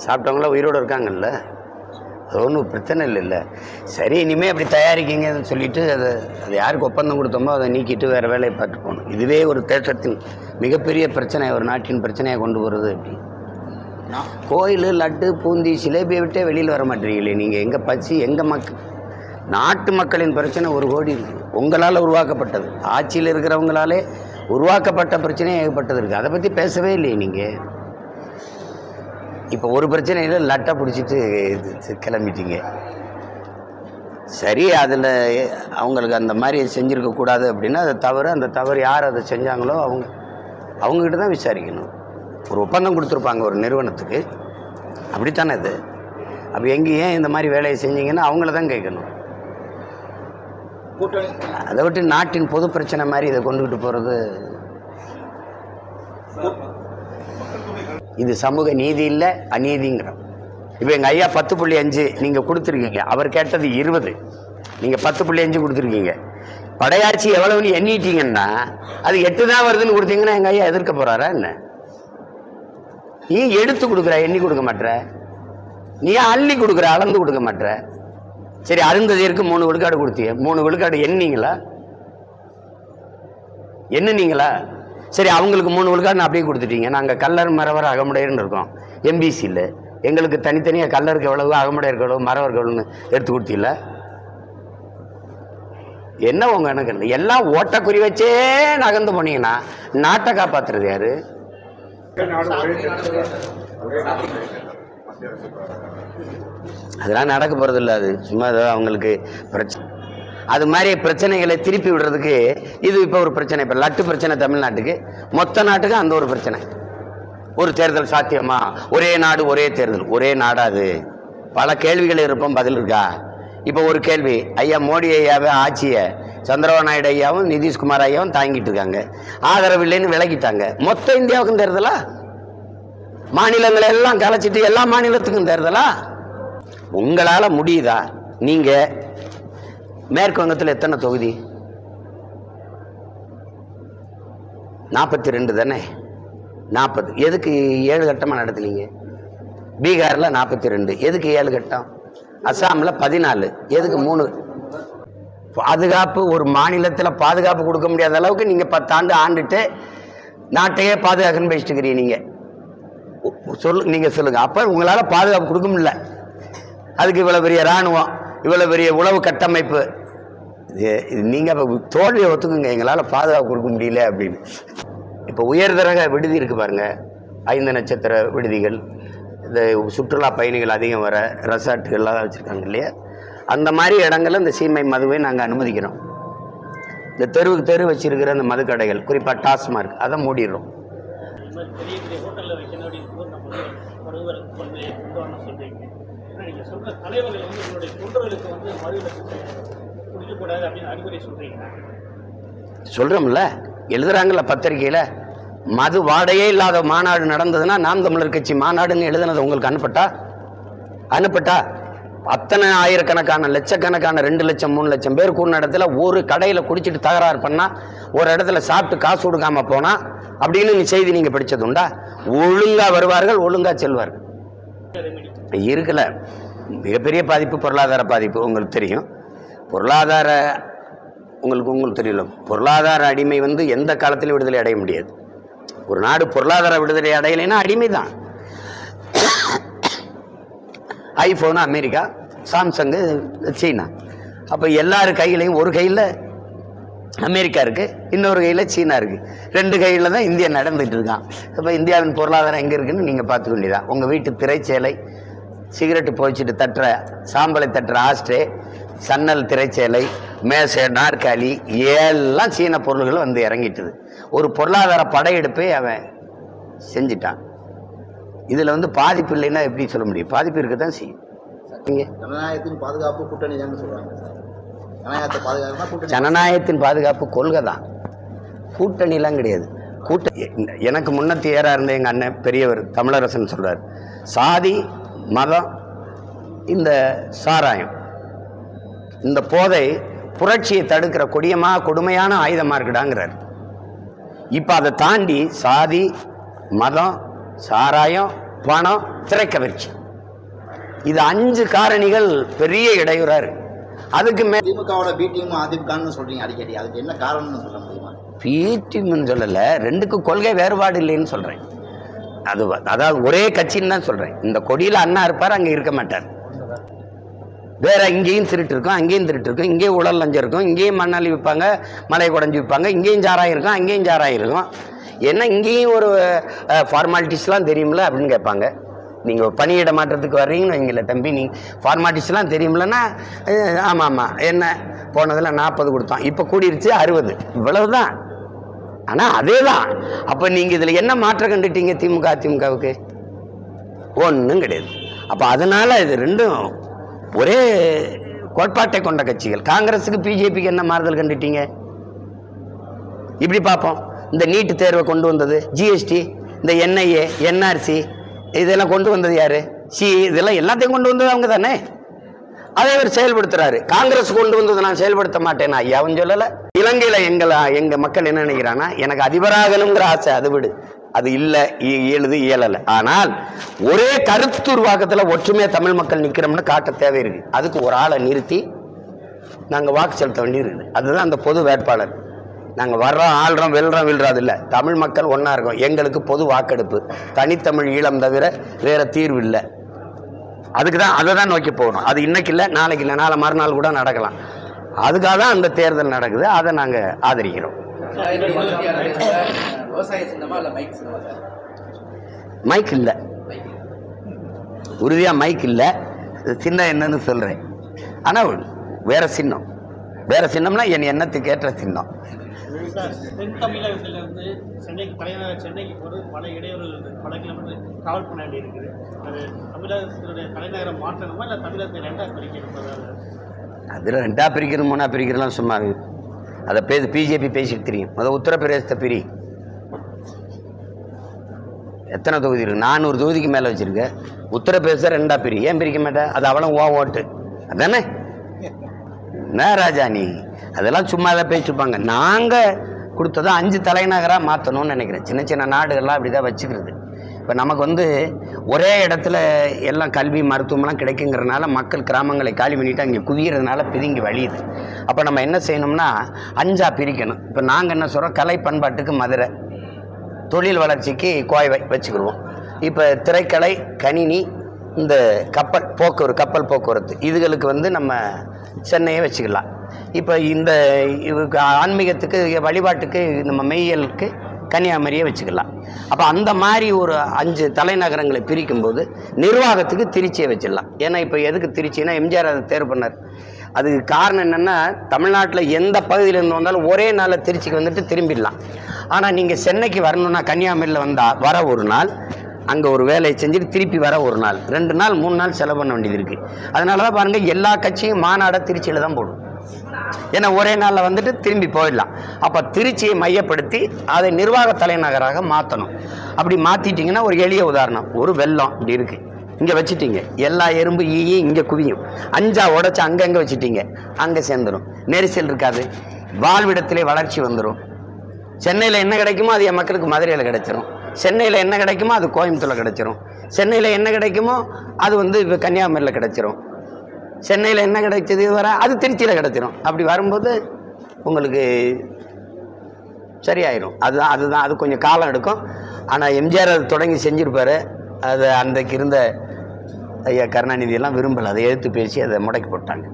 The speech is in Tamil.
சாப்பிட்டவங்களாம் உயிரோடு இருக்காங்கல்ல, அது ஒன்றும் பிரச்சனை இல்லைல்ல. சரி, இனிமேல் அப்படி தயாரிக்கிங்கன்னு சொல்லிவிட்டு அது யாருக்கு ஒப்பந்தம் கொடுத்தோமோ அதை நீக்கிட்டு வேறு வேலையை பார்த்து போகணும். இதுவே ஒரு தேசத்தின் மிகப்பெரிய பிரச்சனை, ஒரு நாட்டின் பிரச்சனையை கொண்டு போகிறது. அப்படி கோயில், லட்டு, பூந்தி, சிலேபியை விட்டே வெளியில் வர மாட்டீங்களே நீங்கள். எங்கள் பசி, எங்கள் நாட்டு மக்களின் பிரச்சனை 1 கோடி இருக்குது. உங்களால் உருவாக்கப்பட்டது, ஆட்சியில் இருக்கிறவங்களாலே உருவாக்கப்பட்ட பிரச்சனையே ஏகப்பட்டது இருக்குது. அதை பற்றி பேசவே இல்லையே நீங்கள். இப்போ ஒரு பிரச்சனையில் லட்டை பிடிச்சிட்டு கிளம்பிட்டீங்க. சரி, அதில் அவங்களுக்கு அந்த மாதிரி செஞ்சுருக்கக்கூடாது அப்படின்னா அது தவறு. அந்த தவறு யார் அதை செஞ்சாங்களோ அவங்கக்கிட்ட தான் விசாரிக்கணும். ஒரு ஒப்பந்தம் கொடுத்துருப்பாங்க ஒரு நிறுவனத்துக்கு, அப்படித்தானே அது. அப்போ ஏன் இந்த மாதிரி வேலையை செஞ்சீங்கன்னா அவங்கள தான் கேட்கணும். அதை விட்டு நாட்டின் பொது பிரச்சனை மாதிரி இதை கொண்டுகிட்டு போகிறது இது சமூக நீதி இல்லை, அநீதிங்கிறோம். இப்போ எங்கள் ஐயா 10.5 நீங்கள் கொடுத்துருக்கீங்க, அவர் கேட்டது 20, நீங்கள் 10.5 கொடுத்துருக்கீங்க. படையாட்சி எவ்வளவுன்னு எண்ணிட்டீங்கன்னா அது 8 தான் வருதுன்னு கொடுத்தீங்கன்னா எங்கள் ஐயா எதிர்க்க போகிறாரா என்ன? நீ எடுத்து கொடுக்குற, எண்ணி கொடுக்க மாட்டேற. நீ அள்ளி கொடுக்குற, அளந்து கொடுக்க மாட்டேற. சரி, அருந்ததிற்கு 3 விழுக்காடு கொடுத்தீங்க, 3 விழுக்காடு எண்ணுனீங்களா? சரி, அவங்களுக்கு 3 விழுக்காடு அப்படியே கொடுத்துட்டீங்க. நாங்கள் கல்லர், மறவர், அகமுடையர்னு இருக்கோம் எம்பிசியில். எங்களுக்கு தனித்தனியாக கல்லருக்கு எவ்வளவு, அகமுடையருக்கு எவ்வளவு, மறவருக்கு எவ்வளோன்னு எடுத்து கொடுத்தீங்கள? என்ன உங்க எனக்கு இல்லை, எல்லாம் ஓட்ட குறி வச்சே நகர்ந்து போனீங்கன்னா நாட்டை காப்பாற்றுறது யாரு? அதெல்லாம் நடக்க போகிறது இல்லை. அது சும்மா அவங்களுக்கு பிரச்சனை. அது மாதிரி பிரச்சனைகளை திருப்பி விடுறதுக்கு இது இப்போ ஒரு பிரச்சனை. இப்போ லட்டு பிரச்சனை தமிழ்நாட்டுக்கு, மொத்த நாட்டுக்கு அந்த ஒரு பிரச்சனை. ஒரு தேர்தல் சாத்தியமா? ஒரே நாடு ஒரே தேர்தல். ஒரே நாடாது? பல கேள்விகள் இருப்போம், பதில் இருக்கா? இப்போ ஒரு கேள்வி, ஐயா மோடி ஐயாவே ஆட்சியை சந்திரபாபு நாயுடு ஐயாவும் நிதிஷ்குமார் ஐயாவும் தாங்கிட்டு இருக்காங்க, ஆதரவு இல்லைன்னு விலகிட்டாங்க. மொத்த இந்தியாவுக்கும் தேர்தலா? மாநிலங்களை எல்லாம் கலைச்சிட்டு எல்லா மாநிலத்துக்கும் தேர்தலா? உங்களால் முடியுதா? நீங்கள் மேற்கு வங்கத்தில் எத்தனை தொகுதி? 42 தானே? 40. எதுக்கு 7 கட்டமாக நடத்துலீங்க? பீகாரில் 42, எதுக்கு 7 கட்டம்? அஸ்ஸாமில் 14, எதுக்கு 3? பாதுகாப்பு, ஒரு மாநிலத்தில் பாதுகாப்பு கொடுக்க முடியாத அளவுக்கு நீங்கள் 10 ஆண்டு ஆண்டுட்டு நாட்டையே பாதுகாக்கணும்னு பேசிட்டு இருக்கிறீங்க. நீங்கள் சொல்லுங்கள். அப்போ உங்களால் பாதுகாப்பு கொடுக்க முடியல, அதுக்கு இவ்வளோ பெரிய இராணுவம், இவ்வளோ பெரிய உளவு கட்டமைப்பு. நீங்கள் இப்போ தோல்வியை ஒத்துக்குங்க, எங்களால் பாதுகாப்பு கொடுக்க முடியல அப்படின்னு. இப்போ உயர்தரக விடுதி இருக்குது பாருங்கள், 5 நட்சத்திர விடுதிகள், இந்த சுற்றுலா பயணிகள் அதிகம் வர ரெசார்ட்டுகள்லாம் வச்சுருக்காங்க இல்லையா? அந்த மாதிரி இடங்களில் இந்த சீமை மதுவை நாங்கள் அனுமதிக்கிறோம். இந்த தெருவுக்கு தெரு வச்சுருக்கிற அந்த மதுக்கடைகள், குறிப்பாக டாஸ்மார்க், அதை மூடிடுறோம். சொல்கிறோம்ல, எழுதுறாங்கல்ல பத்திரிகையில், மது வாடையே இல்லாத மாநாடு நடந்ததுன்னா நாம் தமிழர் கட்சி மாநாடுன்னு எழுதுனது உங்களுக்கு அனுப்பட்டா? அத்தனை ஆயிரக்கணக்கான லட்சக்கணக்கான 2 லட்சம் 3 லட்சம் பேர் கூடின இடத்துல ஒரு கடையில் குடிச்சிட்டு தகராறு பண்ணால், ஒரு இடத்துல சாப்பிட்டு காசு கொடுக்காம போனால் அப்படின்னு செய்தி நீங்கள் படித்தது உண்டா? ஒழுங்காக வருவார்கள், ஒழுங்காக செல்வார்கள். இருக்கல மிகப்பெரிய பாதிப்பு, பொருளாதார பாதிப்பு உங்களுக்கு தெரியும். உங்களுக்கு தெரியல, பொருளாதார அடிமை எந்த காலத்திலும் விடுதலை அடைய முடியாது. ஒரு நாடு பொருளாதார விடுதலை அடையலைன்னா அடிமை தான். ஐஃபோனு அமெரிக்கா, சாம்சங்கு சீனா. அப்போ எல்லார் கையிலையும் ஒரு கையில் அமெரிக்கா இருக்குது, இன்னொரு கையில் சீனா இருக்குது. 2 கையில் தான் இந்தியா நடந்துகிட்டு இருக்கான். அப்போ இந்தியாவின் பொருளாதாரம் எங்கே இருக்குதுன்னு நீங்கள் பார்த்துக்க வேண்டியதான். உங்கள் வீட்டு திரைச்சேலை, சிகரெட்டு போய்ச்சிட்டு தட்டுற சாம்பலை தட்டுற ஆஸ்ட்ரே, சன்னல் திரைச்சேலை, மேசை, நாற்காலி எல்லாம் சீன பொருள்கள் இறங்கிட்டுது. ஒரு பொருளாதார படையெடுப்பே அவன் செஞ்சிட்டான். இதில் பாதிப்பு இல்லைன்னா எப்படி சொல்ல முடியும்? பாதிப்பு இருக்க தான் செய்யும். ஜனநாயகத்தின் பாதுகாப்பு கூட்டணி தான் சொல்கிறாங்க. ஜனநாயகத்தின் பாதுகாப்பு கொள்கை தான், கூட்டணிலாம் கிடையாது. எனக்கு முன்னத்தியராக இருந்த எங்கள் அண்ணன் பெரியவர் தமிழரசன் சொல்கிறார், சாதி மதம் இந்த சாராயம் இந்த போதை புரட்சியை தடுக்கிற கொடுமையான ஆயுதமாக இருக்குடாங்கிறார். இப்போ அதை தாண்டி சாதி மதம் சாராயம் பணம் திரைக்கவர்ச்சி இது 5 காரணிகள் பெரிய இடையூறா இருக்கு. அதுக்கு திமுகவோட பி டீம் அதிமுகன்னு சொல்றீங்க அடிக்கடி, அதுக்கு என்ன காரணம்னு சொல்ல முடியுமா? பீட்டின்னு சொல்லல, ரெண்டுக்கும் கொள்கை வேறுபாடு இல்லைன்னு சொல்றேன். அதாவது ஒரே கட்சின்னு தான் சொல்றேன். இந்த கொடியில அண்ணா இருப்பார், அங்க இருக்க மாட்டார். வேற இங்கேயும் திருட்டு இருக்கும், அங்கேயும் திருட்டு இருக்கும், இங்கேயும் உடல் லஞ்சம் இருக்கும், இங்கேயும் மண்ணாளி விற்பாங்க, மலை குடஞ்சி விற்பாங்க, இங்கேயும் சாராயம் இருக்கும், அங்கேயும் சாராயம் இருக்கும். ஏன்னா இங்கேயும் ஒரு ஃபார்மாலிட்டிஸ்லாம் தெரியுமில்ல அப்படின்னு கேட்பாங்க. நீங்கள் பணியிட மாற்றத்துக்கு வர்றீங்கன்னு வைங்கள, தம்பி நீ ஃபார்மாலிட்டிஸ்லாம் தெரியுமில்லன்னா, ஆமாம் ஆமாம் என்ன போனதில் 40 கொடுத்தோம், இப்போ கூடிருச்சு 60, இவ்வளவுதான். ஆனால் அதே தான். அப்போ நீங்கள் இதில் என்ன மாற்றம் கண்டுட்டீங்க திமுக அதிமுகவுக்கு? ஒன்றும் கிடையாது. அப்போ அதனால் இது ரெண்டும் ஒரே கோட்பாட்டை கொண்ட கட்சிகள். காங்கிரஸுக்கு பிஜேபிக்கு என்ன மாறுதல் கண்டுட்டீங்க? இப்படி பார்ப்போம். இந்த நீட்டு தேர்வை கொண்டு வந்தது, ஜிஎஸ்டி, இந்த என்ஐஏ, என்ஆர்சி இதெல்லாம் கொண்டு வந்தது யாரு? இதெல்லாம் எல்லாத்தையும் கொண்டு வந்தது அவங்க தானே. அதை அவர் செயல்படுத்துறாரு. காங்கிரஸ் கொண்டு வந்தது நான் செயல்படுத்த மாட்டேன்னா ஐயா அவன் சொல்லலை. இலங்கையில் எங்க மக்கள் என்ன நினைக்கிறான்னா, எனக்கு அதிபராகணுங்கிற ஆசை, அது விடு, அது இல்லை, இயலலை. ஆனால் ஒரே கருத்துருவாக்கத்தில் ஒற்றுமையாக தமிழ் மக்கள் நிற்கிறோம்னு காட்ட தேவை இருக்கு. அதுக்கு ஒரு ஆளை நிறுத்தி நாங்கள் வாக்கு செலுத்த வேண்டியிருக்குது. அதுதான் அந்த பொது வேட்பாளர். நாங்கள் வர்றோம், ஆள்றோம், வெல்றோம், வில்றது இல்லை. தமிழ் மக்கள் ஒன்றா இருக்கோம். எங்களுக்கு பொது வாக்கெடுப்பு, தனித்தமிழ் ஈழம் தவிர வேற தீர்வு இல்லை. அதுக்கு தான் அதை தான் நோக்கி போகணும். அது இன்னைக்கு இல்லை, நாளைக்கு இல்லை, நாளை மறுநாள் கூட நடக்கலாம். அதுக்காக தான் அந்த தேர்தல் நடக்குது. அதை நாங்கள் ஆதரிக்கிறோம். மைக் இல்லை, உறுதியா மைக் இல்லை. சின்னம் என்னன்னு சொல்றேன். ஆனால் வேற சின்னம், வேற சின்னம்னா என் எண்ணத்துக்கு ஏற்ற சின்னம். தென் தமிழகத்திலிருந்து சென்னைக்கு தலைநகர் சென்னைக்கு போகிறது பல இடையூறுகள், பல கிலோமீட்டர் டிராவல் பண்ண வேண்டி இருக்குது. அது தமிழகத்தினுடைய தலைநகரம் மாற்றணுமா இல்லை தமிழகத்தை 2ஆக பிரிக்கணும்? அதில் 2ஆக பிரிக்கணும், 3ஆக பிரிக்கிறலாம் சும்மா அதை பிஜேபி பேசிட்டு தெரியும். முதல் உத்தரப்பிரதேசத்தை பிரி, எத்தனை தொகுதி இருக்கு? 400 தொகுதிக்கு மேலே வச்சிருக்க. உத்தரப்பிரதேசம் 2ஆக பிரி, ஏன் பிரிக்க மாட்டேன்? அது அவளும் ஓட்டு அதானே. என்ன ராஜா நீ அதெல்லாம் சும்மா தான் பேசிட்டுருப்பாங்க. நாங்கள் கொடுத்ததை 5 தலைநகராக மாற்றணும்னு நினைக்கிறேன். சின்ன சின்ன நாடுகள்லாம் அப்படி தான் வச்சுக்கிறது. இப்போ நமக்கு ஒரே இடத்துல எல்லாம் கல்வி மருத்துவம்லாம் கிடைக்குங்கிறதுனால மக்கள் கிராமங்களை காலி பண்ணிவிட்டு அங்கே குவியறதுனால பிரிங்கி வழியுது. அப்போ நம்ம என்ன செய்யணும்னா 5ஆக பிரிக்கணும். இப்போ நாங்கள் என்ன சொல்கிறோம், கலை பண்பாட்டுக்கு மதுரை, தொழில் வளர்ச்சிக்கு கோவை வச்சுக்கிடுவோம். இப்போ திரைக்கலை, கணினி, இந்த கப்பல் போக்குவரத்து இதுகளுக்கு நம்ம சென்னையை வச்சுக்கலாம். இப்போ இந்த ஆன்மீகத்துக்கு வழிபாட்டுக்கு நம்ம மெய்யலுக்கு கன்னியாகுமரியை வச்சுக்கலாம். அப்போ அந்த மாதிரி ஒரு 5 தலைநகரங்களை பிரிக்கும்போது நிர்வாகத்துக்கு திருச்சியை வச்சிடலாம். ஏன்னா இப்போ எதுக்கு திருச்சின்னா எம்ஜிஆர் அதை தேர்வு பண்ணார். அதுக்கு காரணம் என்னென்னா, தமிழ்நாட்டில் எந்த பகுதியிலேருந்து வந்தாலும் ஒரே நாளில் திருச்சிக்கு வந்துட்டு திரும்பிடலாம். ஆனால் நீங்கள் சென்னைக்கு வரணுன்னா கன்னியாகுமரியில் வர ஒரு நாள், அங்கே ஒரு வேலையை செஞ்சுட்டு திருப்பி வர ஒரு நாள், 2 நாள் 3 நாள் செலவு பண்ண வேண்டியது இருக்குது. அதனால தான் பாருங்கள், எல்லா கட்சியும் மாநாடை திருச்சியில் தான் போடும். ஏன்னா ஒரே நாளில் வந்துட்டு திரும்பி போயிடலாம். அப்போ திருச்சியை மையப்படுத்தி அதை நிர்வாக தலைநகராக மாற்றணும். அப்படி மாற்றிட்டிங்கன்னா, ஒரு எளிய உதாரணம், ஒரு வெள்ளம் இப்படி இருக்குது, இங்கே வச்சுட்டீங்க, எல்லா எறும்பு ஈயும் இங்கே குவியும். 5ஆக உடச்சி அங்கங்கே வச்சுட்டீங்க, அங்கே சேர்ந்துடும், நெரிசல் இருக்காது, வாழ்விடத்திலே வளர்ச்சி வந்துடும். சென்னையில் என்ன கிடைக்குமோ அது என் மக்களுக்கு மதுரையில் கிடைச்சிரும். சென்னையில் என்ன கிடைக்குமோ அது கோயம்புத்தூரில் கிடைச்சிரும். சென்னையில் என்ன கிடைக்குமோ அது இப்போ கன்னியாகுமரியில் கிடைச்சிரும். சென்னையில் என்ன கிடைச்சது வர அது திருச்சியில் கிடைச்சிரும். அப்படி வரும்போது உங்களுக்கு சரியாயிரும். அதுதான் அது கொஞ்சம் காலம் எடுக்கும். ஆனால் எம்ஜிஆர் அது தொடங்கி செஞ்சுருப்பார். அது அன்றைக்கு இருந்த ஐயா கருணாநிதியெல்லாம் விரும்பலை, அதை எதிர்த்து பேசி அதை முடக்கி போட்டாங்க.